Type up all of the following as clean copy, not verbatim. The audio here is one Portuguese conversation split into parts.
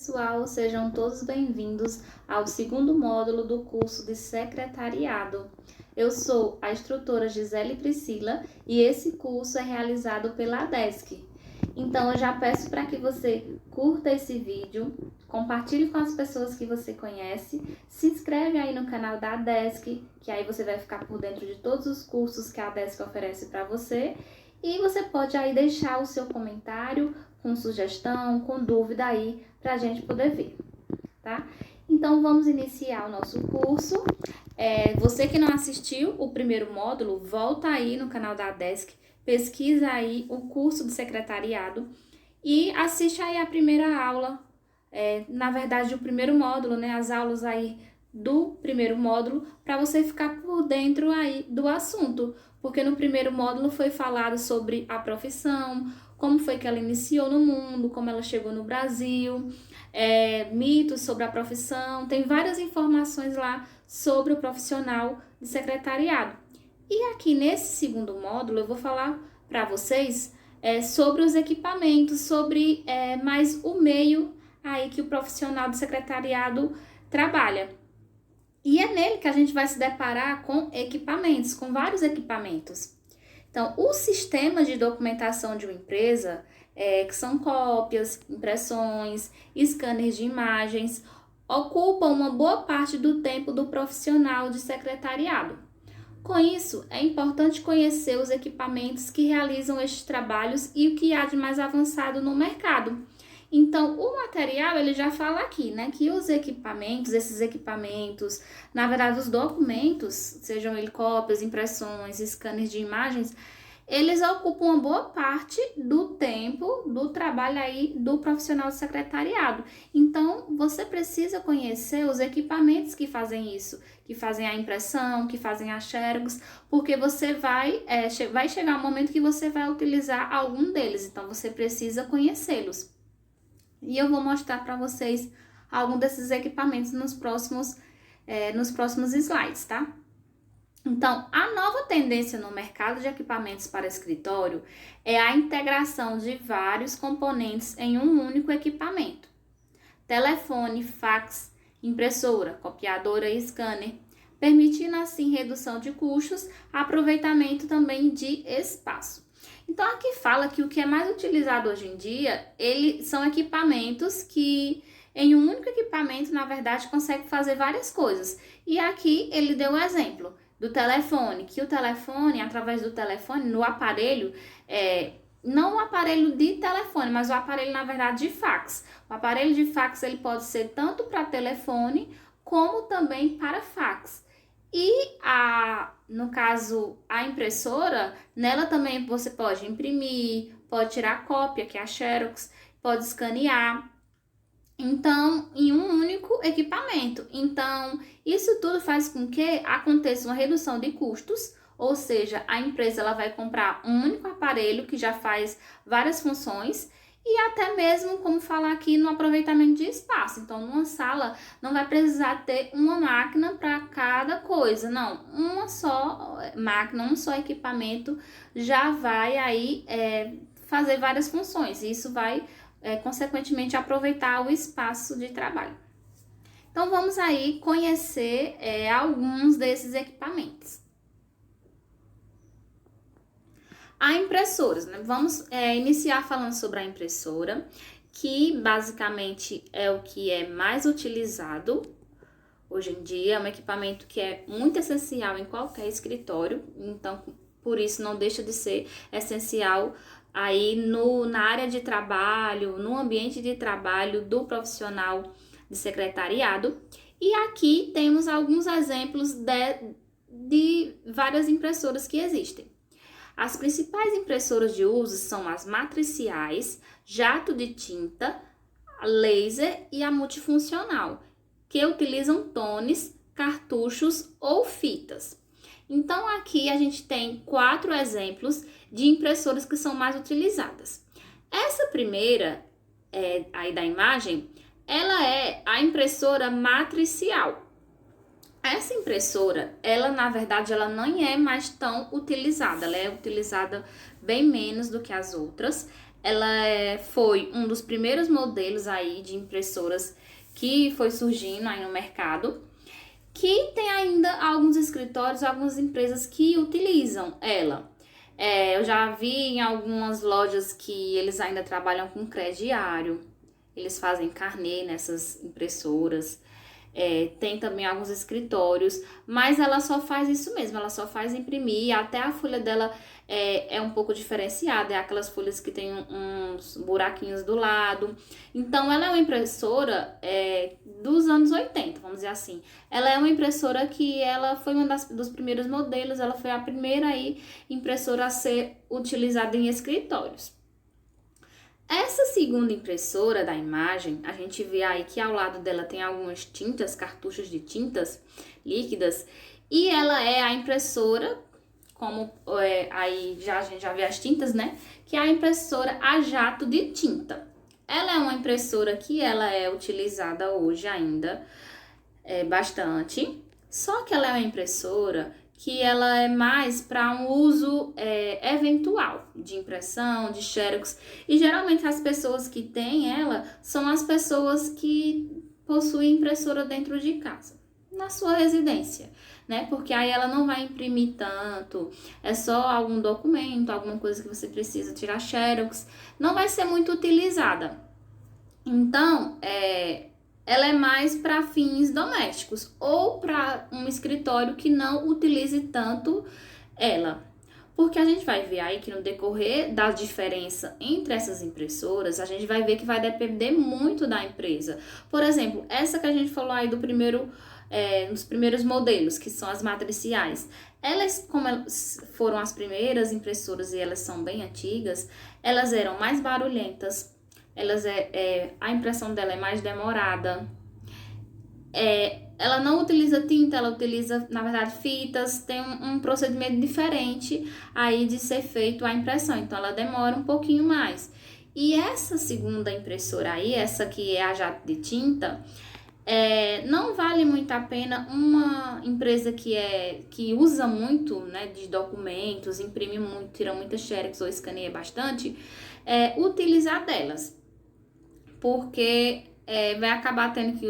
Pessoal, sejam todos bem-vindos ao segundo módulo do curso de secretariado. Eu sou a instrutora Gisele Priscila e esse curso é realizado pela ADESC. Então, eu já peço para que você curta esse vídeo, compartilhe com as pessoas que você conhece, se inscreve aí no canal da ADESC, que aí você vai ficar por dentro de todos os cursos que a ADESC oferece para você. E você pode aí deixar o seu comentário com sugestão, com dúvida aí, para a gente poder ver, tá? Então, vamos iniciar o nosso curso. Você que não assistiu o primeiro módulo, volta aí no canal da ADESC, pesquisa aí o curso de secretariado e assiste aí a primeira aula, na verdade, o primeiro módulo, né? As aulas aí do primeiro módulo, para você ficar por dentro aí do assunto, porque no primeiro módulo foi falado sobre a profissão, como foi que ela iniciou no mundo, como ela chegou no Brasil, mitos sobre a profissão, tem várias informações lá sobre o profissional de secretariado. E aqui nesse segundo módulo eu vou falar para vocês sobre os equipamentos, sobre mais o meio aí que o profissional de secretariado trabalha. E é nele que a gente vai se deparar com equipamentos, com vários equipamentos. Então, o sistema de documentação de uma empresa, que são cópias, impressões, scanners de imagens, ocupam uma boa parte do tempo do profissional de secretariado. Com isso, é importante conhecer os equipamentos que realizam estes trabalhos e o que há de mais avançado no mercado. Então, o material, ele já fala aqui, né, que os equipamentos, esses equipamentos, na verdade, os documentos, sejam eles cópias, impressões, scanners de imagens, eles ocupam uma boa parte do tempo do trabalho aí do profissional de secretariado. Então, você precisa conhecer os equipamentos que fazem isso, que fazem a impressão, que fazem a xerox, porque você vai chegar um momento que você vai utilizar algum deles, então você precisa conhecê-los. E eu vou mostrar para vocês algum desses equipamentos nos próximos slides, tá? Então, a nova tendência no mercado de equipamentos para escritório é a integração de vários componentes em um único equipamento. Telefone, fax, impressora, copiadora e scanner, permitindo assim redução de custos, aproveitamento também de espaço. Então, aqui fala que o que é mais utilizado hoje em dia, são equipamentos que, em um único equipamento, na verdade, consegue fazer várias coisas. E aqui ele deu o exemplo do telefone, que o telefone, através do telefone, no aparelho, não o aparelho de telefone, mas o aparelho, na verdade, de fax. O aparelho de fax, ele pode ser tanto para telefone, como também para fax. E no caso, a impressora, nela também você pode imprimir, pode tirar cópia, que é a xerox, pode escanear. Então, em um único equipamento. Então, isso tudo faz com que aconteça uma redução de custos, ou seja, a empresa ela vai comprar um único aparelho que já faz várias funções e até mesmo, como falar aqui, no aproveitamento de espaço. Então, numa sala não vai precisar ter uma máquina para cada coisa, não. Uma só máquina, um só equipamento já vai aí fazer várias funções. E isso vai consequentemente aproveitar o espaço de trabalho. Então vamos aí conhecer alguns desses equipamentos. A impressora, né? Vamos iniciar falando sobre a impressora, que basicamente é o que é mais utilizado hoje em dia, é um equipamento que é muito essencial em qualquer escritório, então por isso não deixa de ser essencial aí na área de trabalho, no ambiente de trabalho do profissional de secretariado. E aqui temos alguns exemplos de várias impressoras que existem. As principais impressoras de uso são as matriciais, jato de tinta, laser e a multifuncional, que utilizam tones, cartuchos ou fitas. Então, aqui a gente tem 4 exemplos de impressoras que são mais utilizadas. Essa primeira, aí da imagem, ela é a impressora matricial. Essa impressora, ela na verdade, ela não é mais tão utilizada, ela é utilizada bem menos do que as outras. foi um dos primeiros modelos aí de impressoras que foi surgindo aí no mercado, que tem ainda alguns escritórios, algumas empresas que utilizam ela. Eu já vi em algumas lojas que eles ainda trabalham com crediário, eles fazem carnê nessas impressoras. Tem também alguns escritórios, mas ela só faz isso mesmo, ela só faz imprimir, até a folha dela é um pouco diferenciada, é aquelas folhas que tem uns buraquinhos do lado. Então ela é uma impressora dos anos 80, vamos dizer assim. Ela é uma impressora que ela foi dos primeiros modelos, ela foi a primeira aí impressora a ser utilizada em escritórios. Essa segunda impressora da imagem, a gente vê aí que ao lado dela tem algumas tintas, cartuchos de tintas líquidas, e ela é a impressora, como aí a gente já vê as tintas, né? Que é a impressora a jato de tinta. Ela é uma impressora que ela é utilizada hoje ainda bastante, só que ela é uma impressora que ela é mais para um uso eventual de impressão, de xerox. E geralmente as pessoas que têm ela são as pessoas que possuem impressora dentro de casa, na sua residência, né? Porque aí ela não vai imprimir tanto, é só algum documento, alguma coisa que você precisa tirar xerox, não vai ser muito utilizada. Então, ela é mais para fins domésticos ou para um escritório que não utilize tanto ela. Porque a gente vai ver aí que no decorrer da diferença entre essas impressoras, a gente vai ver que vai depender muito da empresa. Por exemplo, essa que a gente falou aí dos primeiros modelos, que são as matriciais. Elas, como elas foram as primeiras impressoras e elas são bem antigas, elas eram mais barulhentas. A impressão dela é mais demorada. Ela não utiliza tinta, ela utiliza, na verdade, fitas. Tem um procedimento diferente aí de ser feito a impressão, então ela demora um pouquinho mais. E essa segunda impressora aí, essa que é a jato de tinta, não vale muito a pena uma empresa que usa muito, né, de documentos, imprime muito, tira muita xerox ou escaneia bastante, utilizar delas. Porque vai acabar tendo que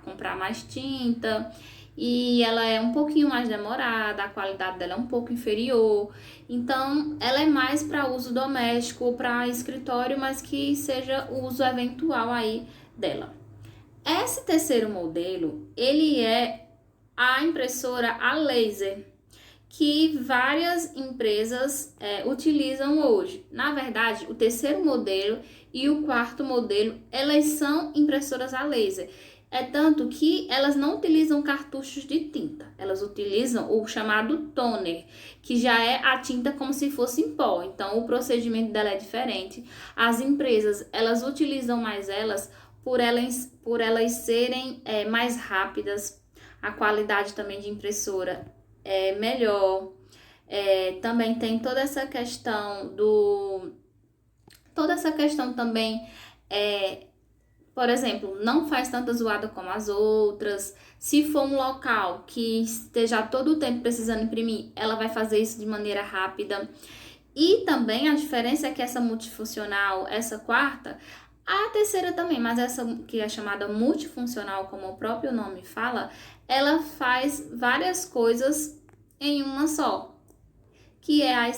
comprar mais tinta e ela é um pouquinho mais demorada, a qualidade dela é um pouco inferior. Então, ela é mais para uso doméstico ou para escritório, mas que seja o uso eventual aí dela. Esse terceiro modelo, ele é a impressora a laser, que várias empresas utilizam hoje. Na verdade, o terceiro modelo e o quarto modelo, elas são impressoras a laser. Tanto que elas não utilizam cartuchos de tinta, elas utilizam o chamado toner, que já é a tinta como se fosse em pó. Então, o procedimento dela é diferente. As empresas, elas utilizam mais elas por elas serem mais rápidas. A qualidade também de impressora melhor. Também tem toda essa questão também, por exemplo, não faz tanta zoada como as outras. Se for um local que esteja todo o tempo precisando imprimir, ela vai fazer isso de maneira rápida. E também a diferença é que essa multifuncional, essa quarta, a terceira também, mas essa que é chamada multifuncional, como o próprio nome fala, ela faz várias coisas em uma só, que é a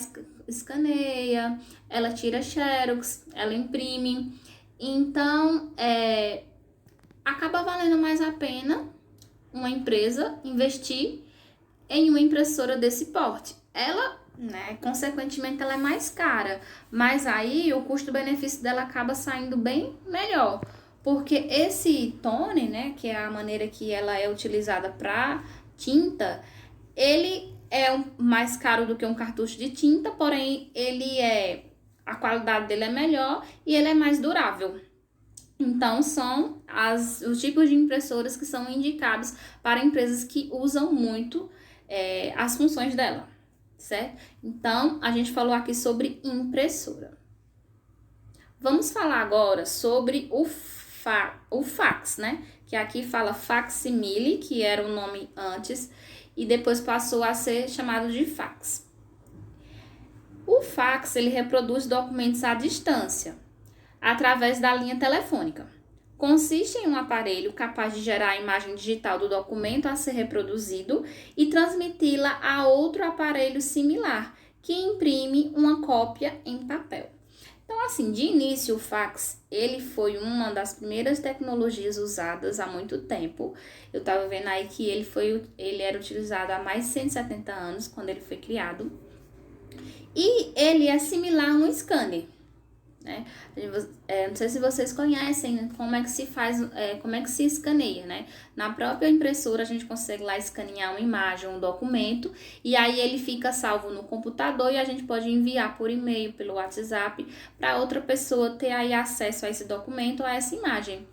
escaneia, ela tira xerox, ela imprime. Então, acaba valendo mais a pena uma empresa investir em uma impressora desse porte. Ela, né, consequentemente, ela é mais cara, mas aí o custo-benefício dela acaba saindo bem melhor, porque esse tone, né, que é a maneira que ela é utilizada para tinta, ele é mais caro do que um cartucho de tinta, porém a qualidade dele é melhor e ele é mais durável. Então, são os tipos de impressoras que são indicados para empresas que usam muito as funções dela, certo? Então, a gente falou aqui sobre impressora. Vamos falar agora sobre o fax, né? Que aqui fala facsimile, que era o nome antes, e depois passou a ser chamado de fax. O fax, ele reproduz documentos à distância, através da linha telefônica. Consiste em um aparelho capaz de gerar a imagem digital do documento a ser reproduzido e transmiti-la a outro aparelho similar, que imprime uma cópia em papel. Então, assim, de início, o fax, ele foi uma das primeiras tecnologias usadas há muito tempo. Eu estava vendo aí que ele era utilizado há mais de 170 anos, quando ele foi criado. E ele é similar a um scanner, né? Não sei se vocês conhecem como é que se faz, como é que se escaneia, né? Na própria impressora a gente consegue lá escanear uma imagem, um documento, e aí ele fica salvo no computador e a gente pode enviar por e-mail, pelo WhatsApp, para outra pessoa ter aí acesso a esse documento, a essa imagem.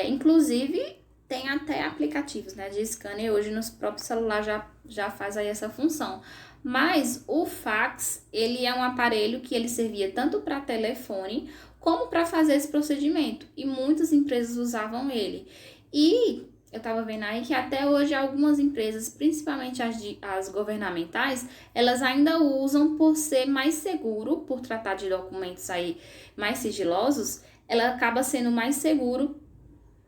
Inclusive, tem até aplicativos, né, de scanner hoje nos próprios celulares já faz aí essa função. Mas o fax, ele é um aparelho que ele servia tanto para telefone como para fazer esse procedimento. E muitas empresas usavam ele. E eu estava vendo aí que até hoje algumas empresas, principalmente as governamentais, elas ainda usam por ser mais seguro, por tratar de documentos aí mais sigilosos, ela acaba sendo mais seguro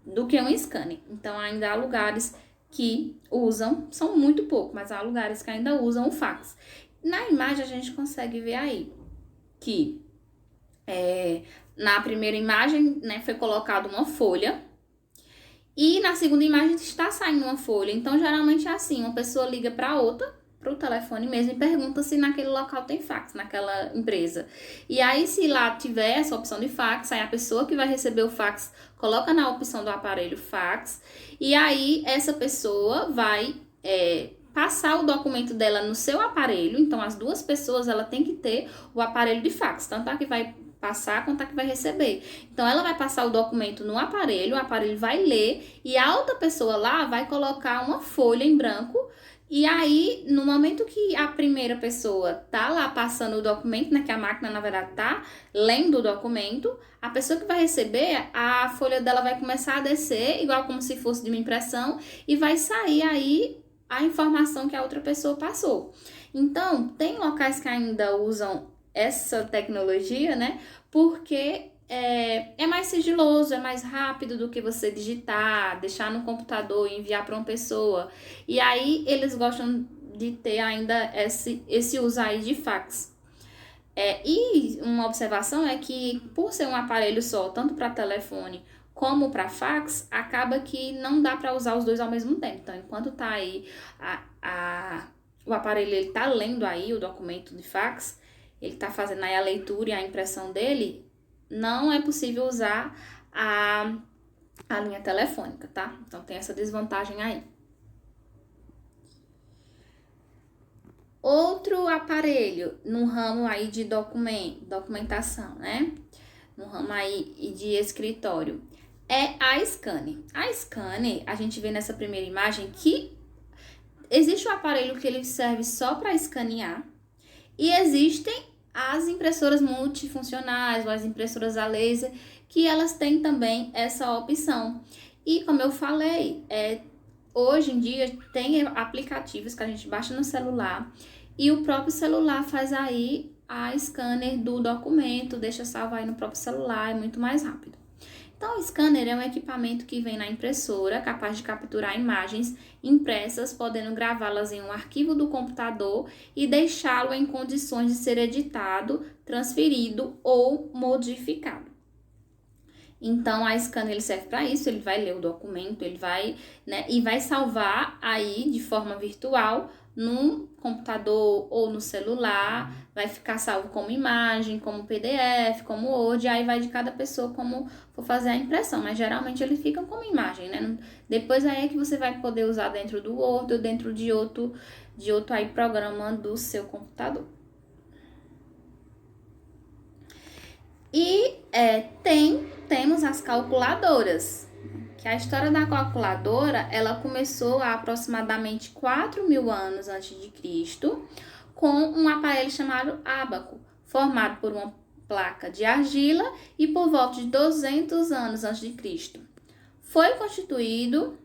do que um scanner. Então ainda há lugares que usam, são muito pouco, mas há lugares que ainda usam o fax. Na imagem a gente consegue ver aí que na primeira imagem, né, foi colocada uma folha e na segunda imagem está saindo uma folha. Então geralmente é assim, uma pessoa liga para outra, para o telefone mesmo, e pergunta se naquele local tem fax, naquela empresa. E aí, se lá tiver essa opção de fax, aí a pessoa que vai receber o fax coloca na opção do aparelho fax, e aí essa pessoa vai passar o documento dela no seu aparelho. Então, as duas pessoas, ela tem que ter o aparelho de fax, tanto a que vai passar quanto a que vai receber. Então, ela vai passar o documento no aparelho, o aparelho vai ler, e a outra pessoa lá vai colocar uma folha em branco. E aí, no momento que a primeira pessoa tá lá passando o documento, né, que a máquina, na verdade, tá lendo o documento, a pessoa que vai receber, a folha dela vai começar a descer, igual como se fosse de uma impressão, e vai sair aí a informação que a outra pessoa passou. Então, tem locais que ainda usam essa tecnologia, né, porque é mais sigiloso, é mais rápido do que você digitar, deixar no computador e enviar para uma pessoa. E aí eles gostam de ter ainda esse uso aí de fax. E uma observação é que, por ser um aparelho só, tanto para telefone como para fax, acaba que não dá para usar os dois ao mesmo tempo. Então, enquanto tá aí o aparelho, ele tá lendo aí o documento de fax, ele tá fazendo aí a leitura e a impressão dele, não é possível usar a linha telefônica, tá? Então, tem essa desvantagem aí. Outro aparelho no ramo aí de documentação, né? No ramo aí de escritório, é a scanner. A scanner, a gente vê nessa primeira imagem que existe um aparelho que ele serve só para escanear e existem as impressoras multifuncionais ou as impressoras a laser, que elas têm também essa opção. E como eu falei, hoje em dia tem aplicativos que a gente baixa no celular e o próprio celular faz aí a scanner do documento, deixa salvo aí no próprio celular, é muito mais rápido. Então, o scanner é um equipamento que vem na impressora, capaz de capturar imagens impressas, podendo gravá-las em um arquivo do computador e deixá-lo em condições de ser editado, transferido ou modificado. Então, a scanner ele serve para isso, ele vai ler o documento, ele vai, né, e vai salvar aí de forma virtual no computador ou no celular, vai ficar salvo como imagem, como PDF, como Word, aí vai de cada pessoa como for fazer a impressão, mas geralmente ele fica como imagem, né? Depois aí é que você vai poder usar dentro do Word ou dentro de outro aí programa do seu computador. E temos as calculadoras, que a história da calculadora, ela começou há aproximadamente 4.000 anos antes de Cristo, com um aparelho chamado ábaco, formado por uma placa de argila e por volta de 200 anos antes de Cristo. Foi constituído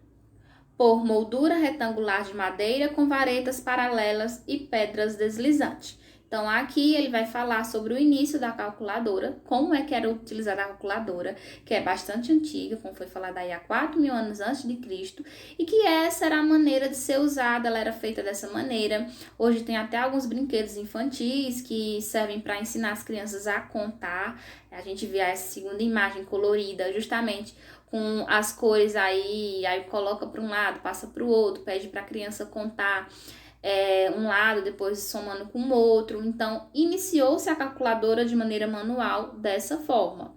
por moldura retangular de madeira com varetas paralelas e pedras deslizantes. Então, aqui ele vai falar sobre o início da calculadora, como é que era utilizada a calculadora, que é bastante antiga, como foi falado aí há 4.000 anos antes de Cristo, e que essa era a maneira de ser usada, ela era feita dessa maneira. Hoje tem até alguns brinquedos infantis que servem para ensinar as crianças a contar. A gente vê essa segunda imagem colorida, justamente com as cores aí coloca para um lado, passa para o outro, pede para a criança contar um lado, depois somando com o outro. Então, iniciou-se a calculadora de maneira manual dessa forma.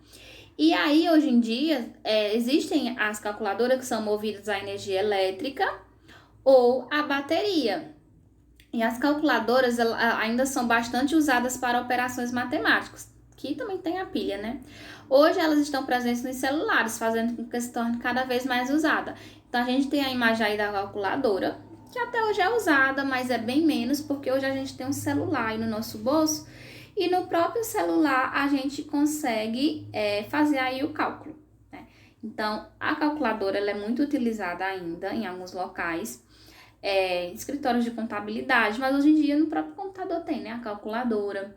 E aí, hoje em dia, existem as calculadoras que são movidas à energia elétrica ou à bateria. E as calculadoras ainda são bastante usadas para operações matemáticas, que também tem a pilha, né? Hoje elas estão presentes nos celulares, fazendo com que se torne cada vez mais usada. Então, a gente tem a imagem aí da calculadora, que até hoje é usada, mas é bem menos, porque hoje a gente tem um celular aí no nosso bolso, e no próprio celular a gente consegue fazer aí o cálculo, né? Então, a calculadora ela é muito utilizada ainda em alguns locais, escritórios de contabilidade, mas hoje em dia no próprio computador tem, né, a calculadora,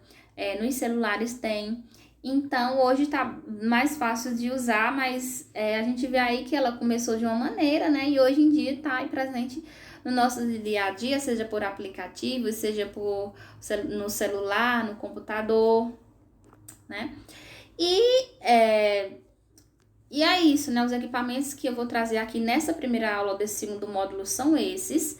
nos celulares tem. Então, hoje tá mais fácil de usar, mas a gente vê aí que ela começou de uma maneira, né, e hoje em dia tá aí presente no nosso dia a dia, seja por aplicativo, seja no celular, no computador, né? E é isso, né? Os equipamentos que eu vou trazer aqui nessa primeira aula desse segundo módulo são esses.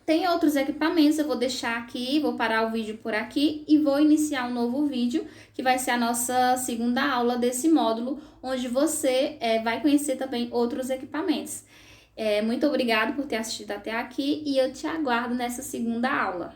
Tem outros equipamentos, eu vou deixar aqui, vou parar o vídeo por aqui e vou iniciar um novo vídeo, que vai ser a nossa segunda aula desse módulo, onde você vai conhecer também outros equipamentos. Muito obrigada por ter assistido até aqui e eu te aguardo nessa segunda aula.